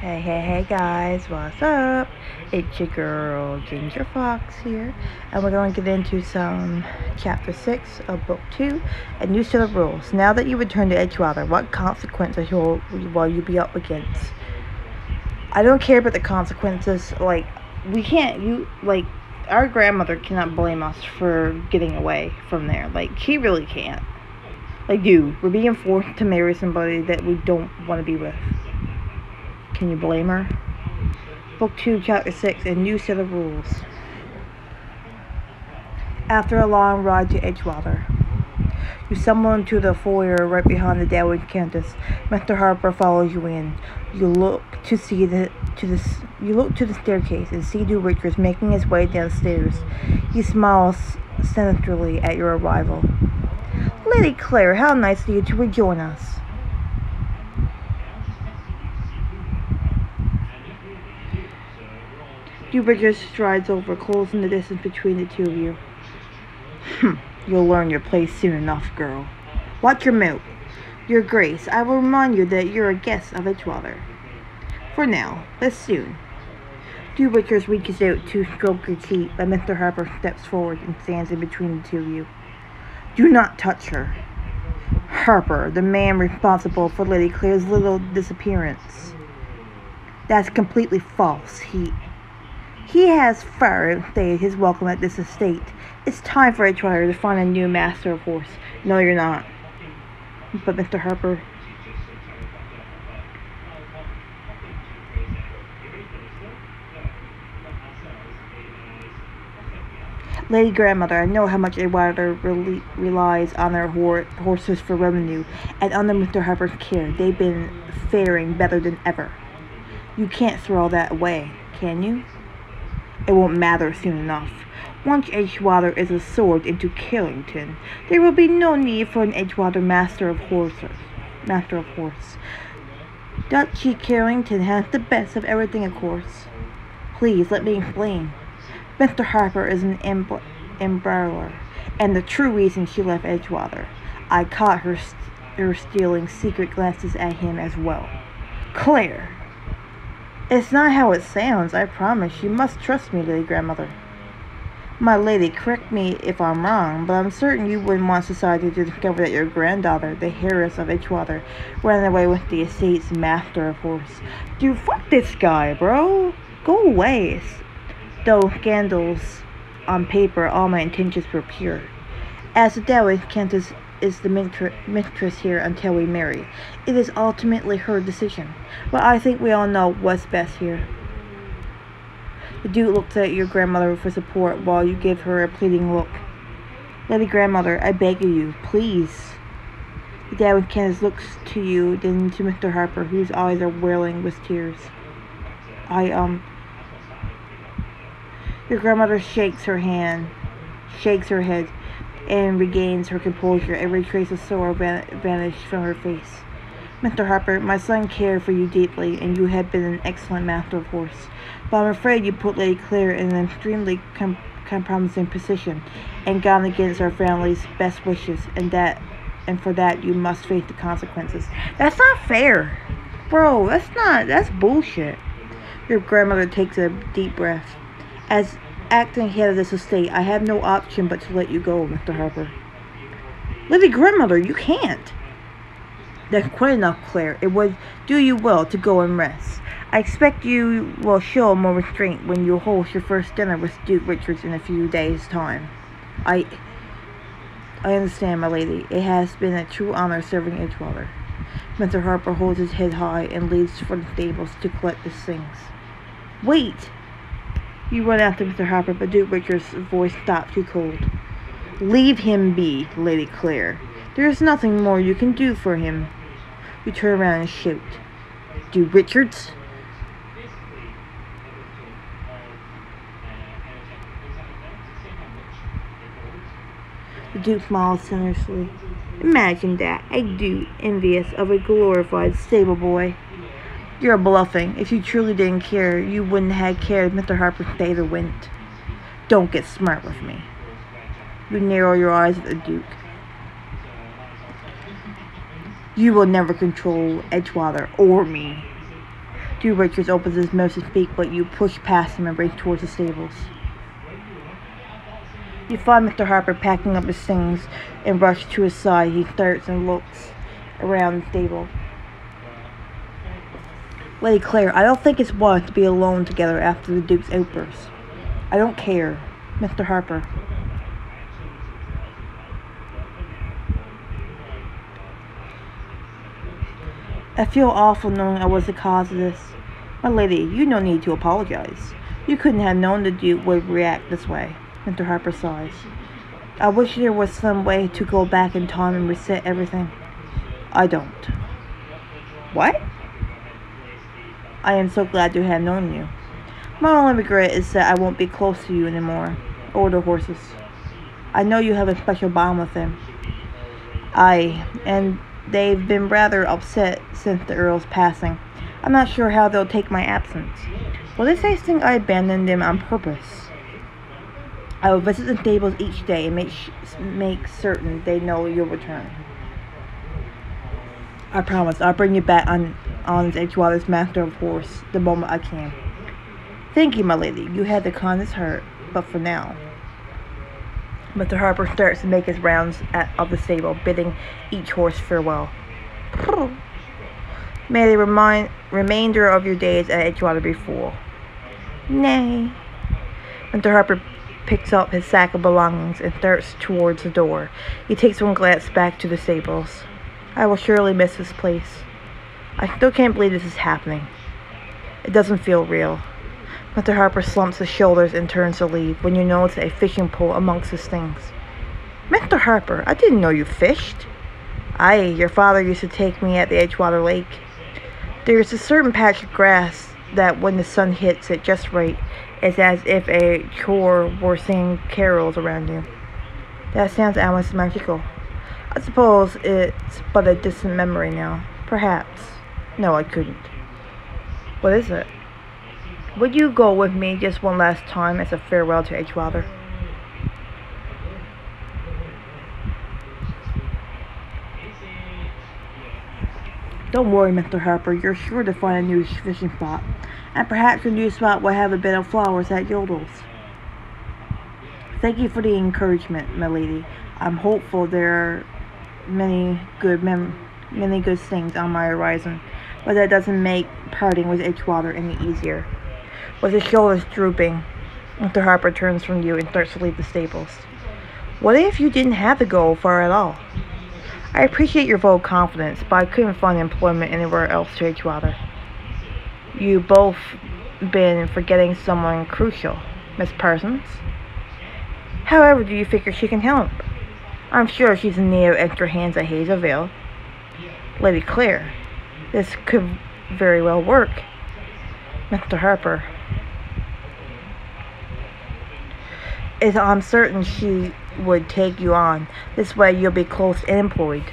Hey guys, what's up? It's your girl Ginger Fox here, and we're going to get into some chapter 6 of book 2, a new set of rules. Now that you return to Edgewater, what consequences will you be up against? I don't care about the consequences. Our grandmother cannot blame us for getting away from there. She really can't. Dude, we're being forced to marry somebody that we don't want to be with. Can you blame her? Book 2, Chapter 6, a new set of rules. After a long ride to Edgewater, you stumble into the foyer right behind the Decorum campus. Mr. Harper follows you in. You look to the staircase and see Duke Richards making his way downstairs. He smiles sinisterly at your arrival. Lady Claire, how nice of you to rejoin us. Duke Richards strides over, closing the distance between the two of you. You'll learn your place soon enough, girl. Watch your mouth. Your Grace, I will remind you that you're a guest of Edgewater. For now, but soon. Duke Richards reaches out to stroke your cheek, but Mr. Harper steps forward and stands in between the two of you. Do not touch her. Harper, the man responsible for Lady Claire's little disappearance. That's completely false. He has far outstayed his welcome at this estate. It's time for Edgewater to find a new master of horse. No, you're not. But Mr. Harper... Lady Grandmother, I know how much Edgewater relies on their horses for revenue, and under Mr. Harper's care, they've been faring better than ever. You can't throw all that away, can you? It won't matter soon enough. Once Edgewater is absorbed into Carrington, there will be no need for an Edgewater master of horse. Duchy Carrington has the best of everything, of course. Please, let me explain. Mr. Harper is an embroiler, and the true reason she left Edgewater. I caught her stealing secret glances at him as well. Claire! It's not how it sounds, I promise. You must trust me, Lady Grandmother. My lady, correct me if I'm wrong, but I'm certain you wouldn't want society to discover that your granddaughter, the heiress of Edgewater, ran away with the estate's master of horse. Dude, fuck this guy, bro. Go away. Though scandals on paper, all my intentions were pure. As the Dowager Countess is the mistress here until we marry. It is ultimately her decision, but I think we all know what's best here. The Duke looks at your grandmother for support while you give her a pleading look. Lady Grandmother, I beg of you, please. The Dowager Countess looks to you, then to Mr. Harper, whose eyes are welling with tears. Your grandmother shakes her head, and regains her composure. Every trace of sorrow vanished from her face. Mr. Harper, my son cared for you deeply, and you have been an excellent master of horse. But I'm afraid you put Lady Claire in an extremely compromising position, and gone against our family's best wishes, and for that you must face the consequences. That's not fair. Bro, that's bullshit. Your grandmother takes a deep breath. As acting head of this estate, I have no option but to let you go, Mr. Harper. Lady Grandmother, you can't. That's quite enough, Claire. It would do you well to go and rest. I expect you will show more restraint when you host your first dinner with Duke Richards in a few days' time. I understand, my lady. It has been a true honor serving Edgewater. Mr. Harper holds his head high and leaves for the stables to collect his things. Wait! You run after Mr. Harper, but Duke Richards' voice stops you cold. Leave him be, Lady Claire. There is nothing more you can do for him. You turn around and shout. Duke Richards? The Duke smiles sinisterly. Imagine that, a Duke envious of a glorified stable boy. You're bluffing. If you truly didn't care, you wouldn't have cared if Mr. Harper stayed or went. Don't get smart with me. You narrow your eyes at the Duke. You will never control Edgewater or me. Duke Richards opens his mouth to speak, but you push past him and race towards the stables. You find Mr. Harper packing up his things and rush to his side. He starts and looks around the stable. Lady Claire, I don't think it's wise to be alone together after the Duke's outburst. I don't care. Mr. Harper. I feel awful knowing I was the cause of this. My lady, you no need to apologize. You couldn't have known the Duke would react this way. Mr. Harper sighs. I wish there was some way to go back in time and reset everything. I don't. What? I am so glad to have known you. My only regret is that I won't be close to you anymore, or the horses. I know you have a special bond with them. And they've been rather upset since the Earl's passing. I'm not sure how they'll take my absence. Will they think I abandoned them on purpose? I will visit the stables each day and make certain they know you'll return. I promise. I'll bring you back on Edgewater's master of horse the moment I can. Thank you, my lady. You had the kindest heart, but for now. Mr. Harper starts to make his rounds of the stable, bidding each horse farewell. May the remainder of your days at Edgewater be full. Nay. Mr. Harper picks up his sack of belongings and starts towards the door. He takes one glance back to the stables. I will surely miss this place. I still can't believe this is happening. It doesn't feel real. Mr. Harper slumps his shoulders and turns to leave when you notice a fishing pole amongst his things. Mr. Harper, I didn't know you fished. Aye, your father used to take me at the Edgewater Lake. There's a certain patch of grass that when the sun hits it just right, it's as if a chore were singing carols around you. That sounds almost magical. I suppose it's but a distant memory now. Perhaps. No, I couldn't. What is it? Would you go with me just one last time as a farewell to Edgewater? Don't worry, Mr. Harper. You're sure to find a new fishing spot. And perhaps your new spot will have a bed of flowers at Yodel's. Thank you for the encouragement, my lady. I'm hopeful there are many good things on my horizon, but that doesn't make parting with Edgewater any easier. With his shoulders drooping, Mr. Harper turns from you and starts to leave the stables. What if you didn't have to go far at all? I appreciate your vote of confidence, but I couldn't find employment anywhere else to Edgewater. You've both been forgetting someone crucial, Miss Parsons. However, do you figure she can help? I'm sure she's in need of extra hands at Hazelville. Lady Claire, this could very well work. Mr. Harper. I'm certain she would take you on. This way you'll be close and employed.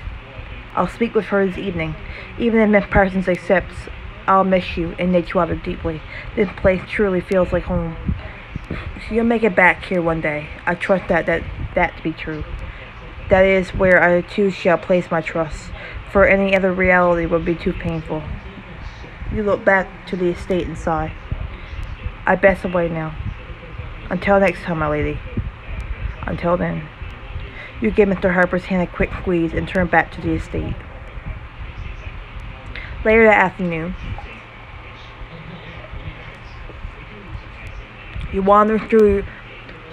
I'll speak with her this evening. Even if Miss Parsons accepts, I'll miss you and Edgewater deeply. This place truly feels like home. You'll make it back here one day. I trust that to be true. That is where I too shall place my trust, for any other reality would be too painful. You look back to the estate and sigh. I best away now. Until next time, my lady. Until then. You give Mr. Harper's hand a quick squeeze and turn back to the estate. Later that afternoon, you wander through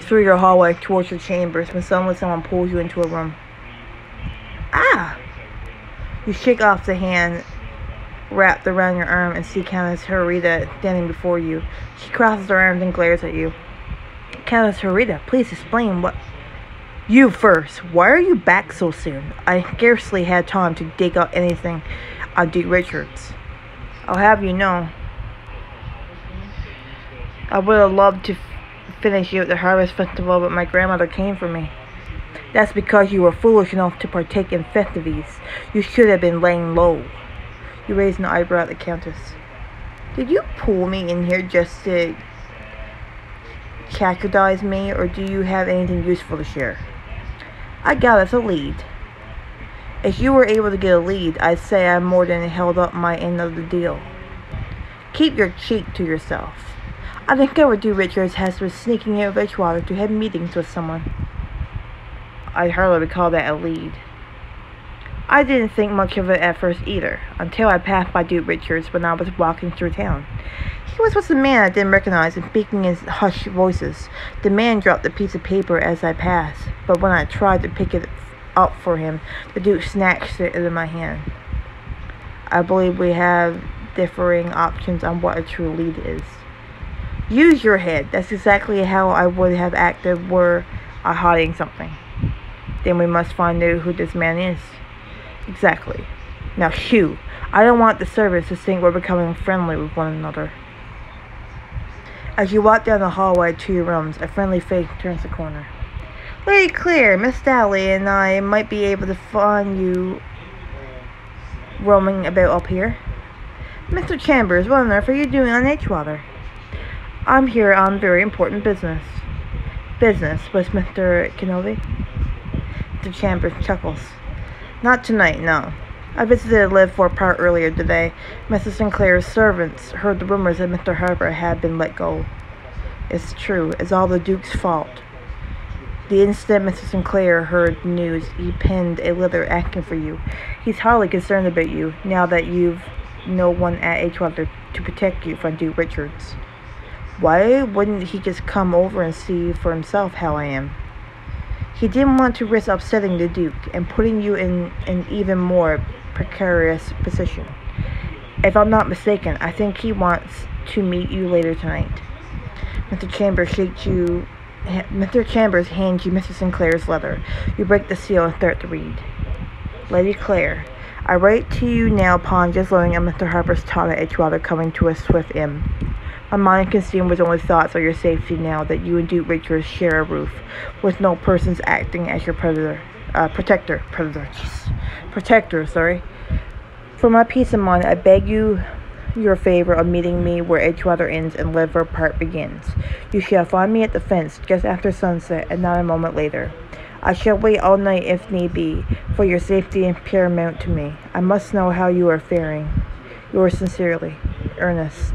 your hallway towards your chambers when suddenly someone pulls you into a room. Ah! You shake off the hand wrapped around your arm and see Countess Harita standing before you. She crosses her arms and glares at you. Countess Harita, please explain what... You first. Why are you back so soon? I scarcely had time to dig up anything on Duke Richards. I'll have you know, I would have loved to finish you at the Harvest Festival, but my grandmother came for me. That's because you were foolish enough to partake in festivities. You should have been laying low. You raised an eyebrow at the Countess. Did you pull me in here just to chastise me, or do you have anything useful to share? I got us a lead. If you were able to get a lead, I'd say I more than held up my end of the deal. Keep your cheek to yourself. I discovered Du Richards has been sneaking out of Edgewater to have meetings with someone. I hardly would call that a lead. I didn't think much of it at first either, until I passed by Du Richards when I was walking through town. He was with a man I didn't recognize and speaking in hushed voices. The man dropped a piece of paper as I passed, but when I tried to pick it up for him, the Duke snatched it out of my hand. I believe we have differing options on what a true lead is. Use your head. That's exactly how I would have acted were I hiding something. Then we must find out who this man is. Exactly. Now shoo. I don't want the servants to think we're becoming friendly with one another. As you walk down the hallway to your rooms, a friendly face turns the corner. Lady Claire, Miss Dally and I might be able to find you roaming about up here. Mr. Chambers, what on earth are you doing on Edgewater? I'm here on very important business. Business, was Mr. Kenobi? Mr. Chambers chuckles. Not tonight, no. I visited Liv for a part earlier today. Mrs. Sinclair's servants heard the rumors that Mr. Harper had been let go. It's true. It's all the Duke's fault. The instant Mr. Sinclair heard the news, he penned a letter asking for you. He's hardly concerned about you, now that you've no one at Edgewater to protect you from Du Richards. Why wouldn't he just come over and see for himself how I am? He didn't want to risk upsetting the Duke and putting you in an even more precarious position. If I'm not mistaken, I think he wants to meet you later tonight. Mr. Chambers hands you Mrs. Sinclair's letter. You break the seal and start to read. Lady Claire, I write to you now upon just learning of Mr. Harper's talk at Edgewater coming to a swift end. My mind consumed with only thoughts of your safety now that you and Duke Richards share a roof, with no persons acting as your protector. For my peace of mind, I beg you your favor of meeting me where Edgewater ends and Liver Park begins. You shall find me at the fence just after sunset and not a moment later. I shall wait all night if need be, for your safety is paramount to me. I must know how you are faring. Yours sincerely, Ernest.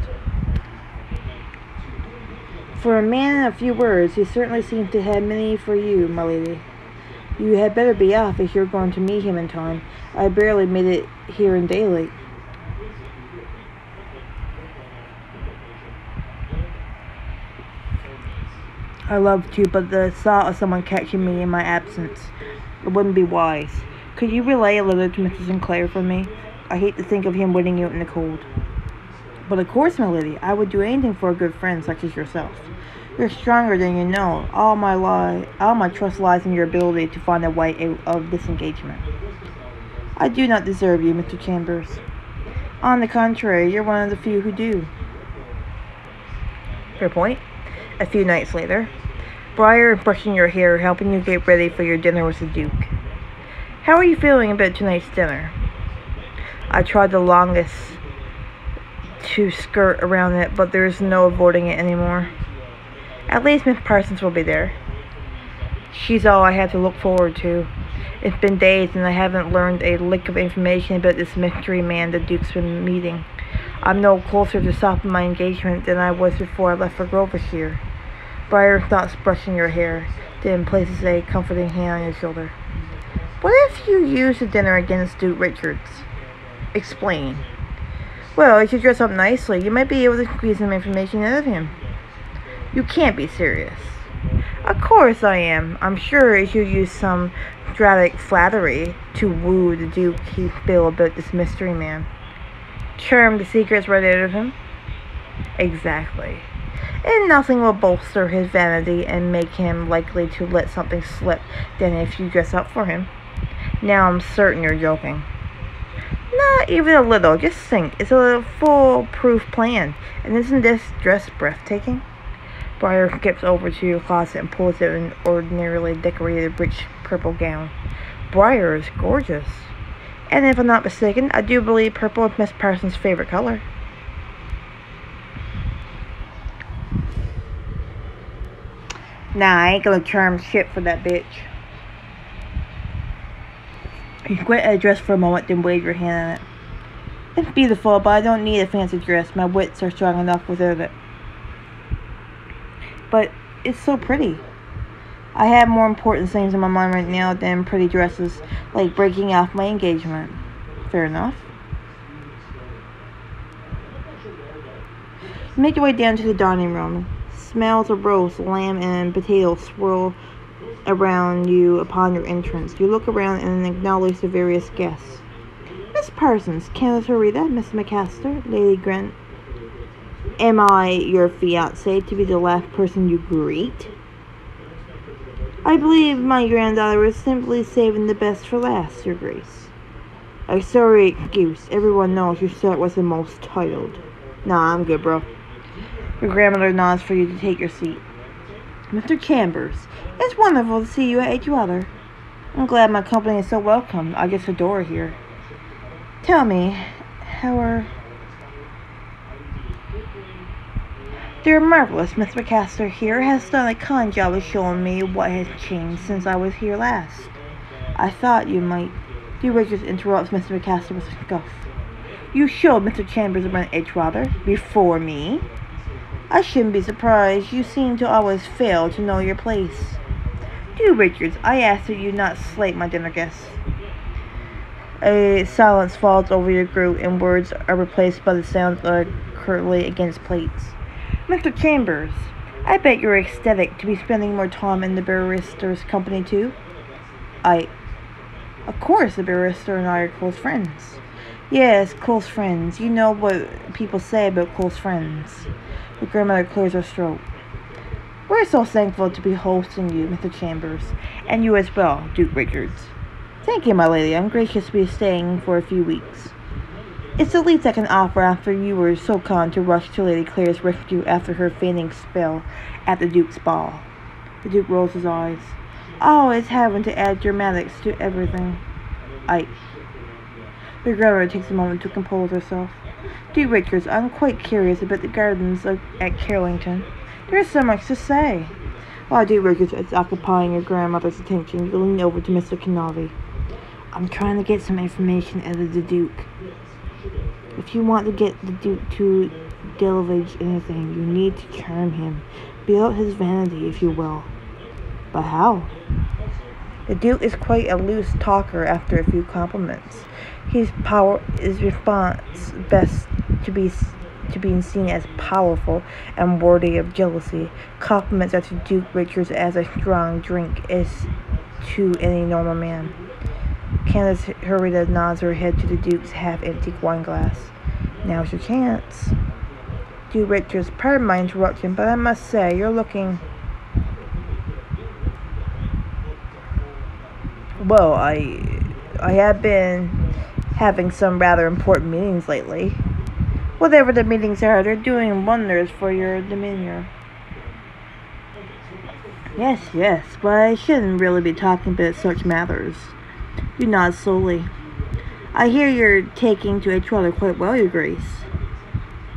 For a man of few words, he certainly seems to have many for you, my lady. You had better be off if you're going to meet him in time. I barely made it here in daylight. I love to, but the thought of someone catching me in my absence, it wouldn't be wise. Could you relay a letter to Mr. Sinclair for me? I hate to think of him waiting out in the cold. But of course, my lady, I would do anything for a good friend such as yourself. You're stronger than you know. All my trust lies in your ability to find a way out of this engagement. I do not deserve you, Mr. Chambers. On the contrary, you're one of the few who do. Fair point. A few nights later, Briar brushing your hair, helping you get ready for your dinner with the Duke. How are you feeling about tonight's dinner? I tried the longest to skirt around it, but there's no avoiding it anymore. At least Miss Parsons will be there. She's all I have to look forward to. It's been days and I haven't learned a lick of information about this mystery man the Duke's been meeting. I'm no closer to stopping my engagement than I was before I left for Grovershire. Briar stops brushing your hair, then places a comforting hand on your shoulder. What if you use the dinner against Duke Richards? Explain. Well, if you dress up nicely, you might be able to squeeze some information out of him. You can't be serious. Of course I am. I'm sure if you use some dramatic flattery to woo the Duke, he'd spill about this mystery man. Charm the secrets right out of him? Exactly. And nothing will bolster his vanity and make him likely to let something slip than if you dress up for him. Now I'm certain you're joking. Not even a little. Just think. It's a foolproof plan. And isn't this dress breathtaking? Briar skips over to your closet and pulls out an ordinarily decorated rich purple gown. Briar is gorgeous. And if I'm not mistaken, I do believe purple is Miss Parsons' favorite color. Nah, I ain't gonna charm shit for that bitch. You squint at a dress for a moment, then wave your hand on it. It's beautiful, but I don't need a fancy dress. My wits are strong enough without it. But it's so pretty. I have more important things in my mind right now than pretty dresses, like breaking off my engagement. Fair enough. Make your way down to the dining room. Smells of roast, lamb, and potatoes swirl around you upon your entrance. You look around and acknowledge the various guests. Miss Parsons, Candace Rita, Miss McAllister, Lady Grant. Am I your fiancé to be the last person you greet? I believe my granddaughter was simply saving the best for last, Your Grace. A sorry excuse. Everyone knows your set was the most titled. Nah, I'm good, bro. Your grandmother nods for you to take your seat. Mr. Chambers, it's wonderful to see you at Edgewater. I'm glad my company is so welcome. I just adore here. Tell me, how are... They're marvelous. Miss McAllister here has done a kind job of showing me what has changed since I was here last. I thought you might... D. Richards interrupts Mr. McAllister with a scoff. You showed Mr. Chambers around Edgewater before me. I shouldn't be surprised. You seem to always fail to know your place. D. Richards, I ask that you not slight my dinner guests. A silence falls over your group, and words are replaced by the sounds of curtly against plates. Mr. Chambers, I bet you're ecstatic to be spending more time in the barrister's company, too. Of course, the barrister and I are close friends. Yes, close friends. You know what people say about close friends. The grandmother clears her throat. We're so thankful to be hosting you, Mr. Chambers, and you as well, Duke Richards. Thank you, my lady. I'm gracious to be staying for a few weeks. It's the least I can offer after you were so kind to rush to Lady Claire's rescue after her fainting spell at the Duke's ball. The Duke rolls his eyes. Always having to add dramatics to everything. The grandmother takes a moment to compose herself. Duke Richards, I'm quite curious about the gardens at Carrington. There's so much to say. While Duke Richards is occupying your grandmother's attention, you lean over to Mr. Kenobi. I'm trying to get some information out of the Duke. If you want to get the Duke to divulge anything, you need to charm him. Build his vanity, if you will. But how? The Duke is quite a loose talker after a few compliments. His response best to being seen as powerful and worthy of jealousy. Compliments are to Duke Richards as a strong drink is to any normal man. Candace hurriedly nods her head to the Duke's half-empty wine glass. Now's your chance. Duke Richards, pardon my interruption, but I must say, you're looking... Well, I have been having some rather important meetings lately. Whatever the meetings are, they're doing wonders for your demeanor. Yes, but I shouldn't really be talking about such matters. You nod slowly. I hear you're taking to Edgewater quite well, Your Grace.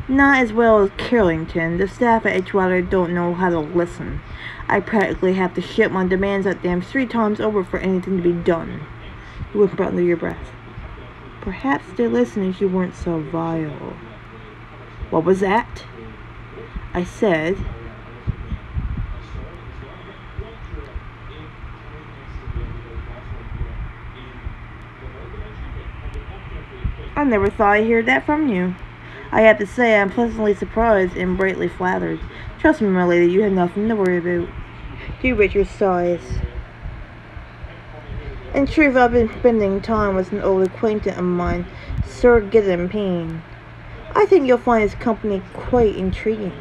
Not as well as Carrington. The staff at Edgewater don't know how to listen. I practically have to ship my demands at them 3 times over for anything to be done. You whisper under your breath. Perhaps they're listening if you weren't so vile. What was that? I said... I never thought I'd hear that from you. I have to say I'm pleasantly surprised and greatly flattered. Trust me, my lady, you have nothing to worry about. Duke Richards sighs. In truth, I've been spending time with an old acquaintance of mine, Sir Gideon Payne. I think you'll find his company quite intriguing.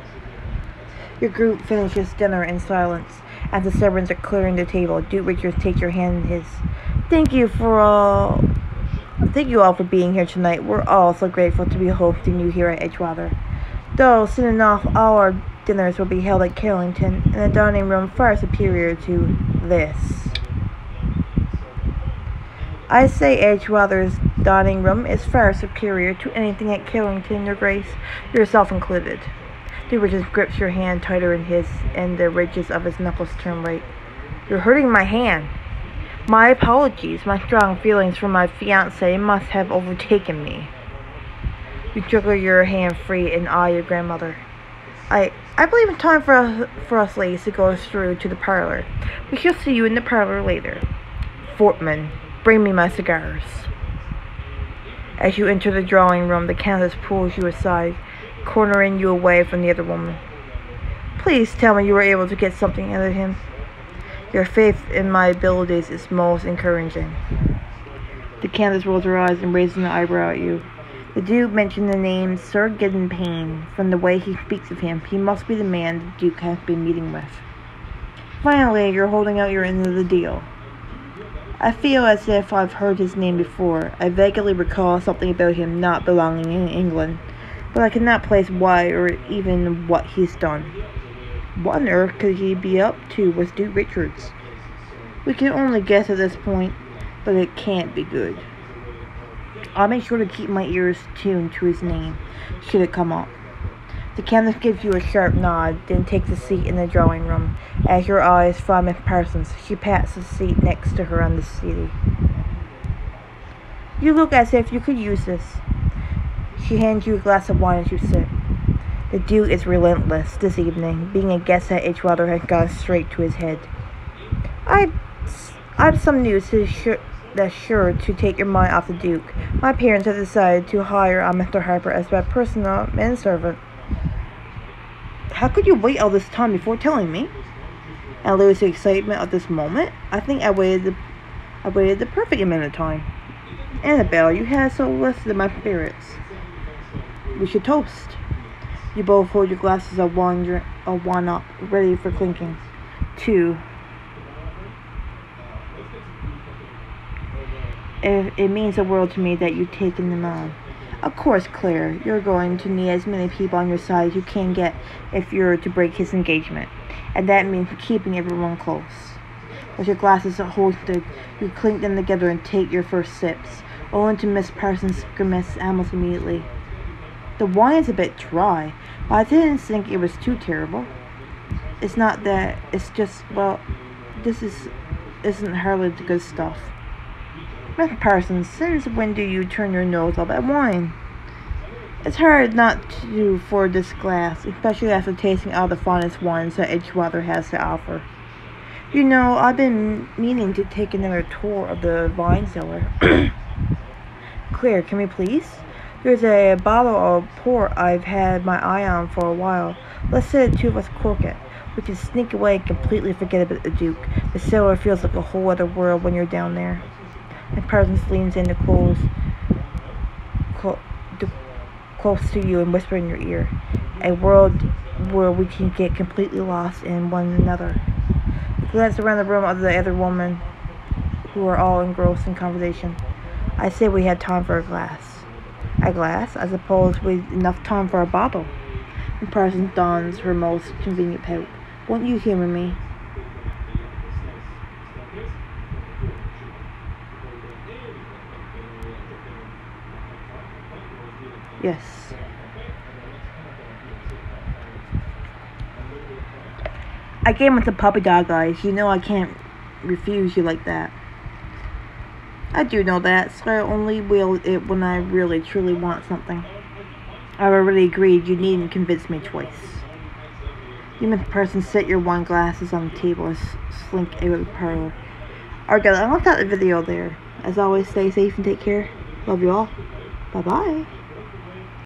Your group finishes dinner in silence. As the servants are clearing the table, Duke Richards takes your hand in his. Thank you all for being here tonight. We're all so grateful to be hosting you here at Edgewater. Though soon enough all our dinners will be held at Carrington in a dining room far superior to this. I say Edgewater's dining room is far superior to anything at Carrington, Your Grace, yourself included. Duke Richards grips your hand tighter in his, and the ridges of his knuckles turn white. You're hurting my hand. My apologies. My strong feelings for my fiancé must have overtaken me. You juggle your hand free and eye your grandmother. I believe it's time for us ladies to go through to the parlor. We shall see you in the parlor later. Fortman, bring me my cigars. As you enter the drawing room, the Countess pulls you aside, cornering you away from the other woman. Please tell me you were able to get something out of him. Your faith in my abilities is most encouraging. The Countess rolls her eyes and raises an eyebrow at you. The Duke mentioned the name Sir Gideon Payne. From the way he speaks of him, he must be the man the Duke has been meeting with. Finally, you're holding out your end of the deal. I feel as if I've heard his name before. I vaguely recall something about him not belonging in England, but I cannot place why or even what he's done. What on earth could he be up to with Duke Richards? We can only guess at this point, but it can't be good. I'll make sure to keep my ears tuned to his name, should it come up. The Countess gives you a sharp nod, then takes a seat in the drawing room. As your eyes follow Miss Parsons, she pats the seat next to her on the settee. You look as if you could use this. She hands you a glass of wine as you sit. The Duke is relentless this evening. Being a guest at Edgewater has gone straight to his head. I've some news that's sure to take your mind off the Duke. My parents have decided to hire Mr. Harper as my personal manservant. How could you wait all this time before telling me? And lose the excitement of this moment? I think I waited the perfect amount of time. Annabelle, you had so lifted my spirits. We should toast. You both hold your glasses of one up, ready for clinking. 2. It means the world to me that you've taken them on. Of course, Claire, you're going to need as many people on your side as you can get if you're to break his engagement. And that means keeping everyone close. With your glasses holstered, you clink them together and take your first sips, owing to Miss Parsons' grimace almost immediately. The wine is a bit dry, but I didn't think it was too terrible. It's not that, it's just, well, isn't hardly the good stuff. Miss Parsons, since when do you turn your nose up at wine? It's hard not to for this glass, especially after tasting all the finest wines that Edgewater has to offer. You know, I've been meaning to take another tour of the wine cellar. Claire, can we please? There's a bottle of port I've had my eye on for a while. Let's say the two of us cork it. We can sneak away and completely forget about the Duke. The cellar feels like a whole other world when you're down there. And Parsons leans in close to you and whispers in your ear. A world where we can get completely lost in one another. You glance around the room at the other women who are all engrossed in conversation. I say we had time for a glass. A glass? I suppose we've enough time for a bottle. And Parsons dons her most convenient pout. Won't you humor me? Yes. I came with the puppy dog eyes. You know I can't refuse you like that. I do know that, so I only will it when I really truly want something. I've already agreed. You needn't convince me twice. You Miss Parsons set your wine glasses on the table and slink out of the parlor. Alright guys, I'm gonna stop the video there. As always, stay safe and take care. Love you all. Bye bye.